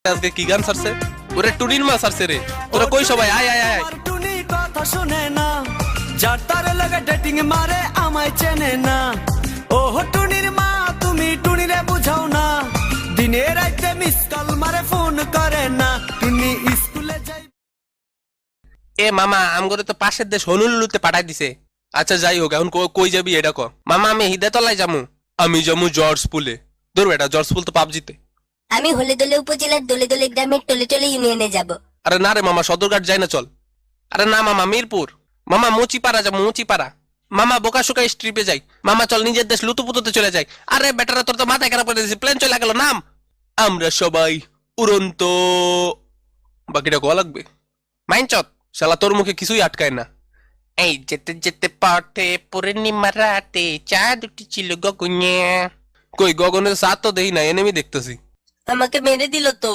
আজকে কি গান ছাড়ছে? ওরে টুনির মা ছাড়ছে রে। তোরা কই সবাই আয় আয় আয়। টুনি কথা শুনে না, যার তারে লাগে ডেটিং মারে আমায় চেনে না। ও টুনির মা তুমি টুনিরে বুঝাও না, দিনে রাইতে মিস কল মারে ফোন করে না। টুনি স্কুলে যাই। এ মামা আমগরে তো পাশের দেশ হনুলুলুতে পাঠাই দিছে। আচ্ছা যাই হোক, এখন কই যাবি এটা ক। মামা আমি হিদায়তলায় যামু। আমি যামু জর্জ পুলে। ধর বেটা, জর্জ পুল তো পাবজিতে। আমি হলেদলে উপজেলার দলে দলে গ্রামের টলে টলে ইউনিয়নে যাব। আরে না রে মামা, সদরঘাট যাই না চল। আরে না মামা, মিরপুর। মামা মুচিপাড়া যাবো, মুচিপাড়া। মামা বোকাশোকা স্ট্রিপে যাই। মামা চল নিজের দেশ লুতুপুতুতে চলে যাই। আরে বেটারা তোর তো মাথায় খারাপ করে দিয়েছি, প্লেন চলে গেল নাম। আমরা সবাই উড়ন্ত। বাকিটা গোয়া লাগবে মাইনচত। শালা তোর মুখে কিছুই আটকায় না। এই যেতে যেতে পথে পূর্ণিমা রাতে চাঁদ উঠেছিল গগনে। কই গগনের সাত তো দেই না, এনেমি দেখতেছি। আমাকে মেরে দিল তো।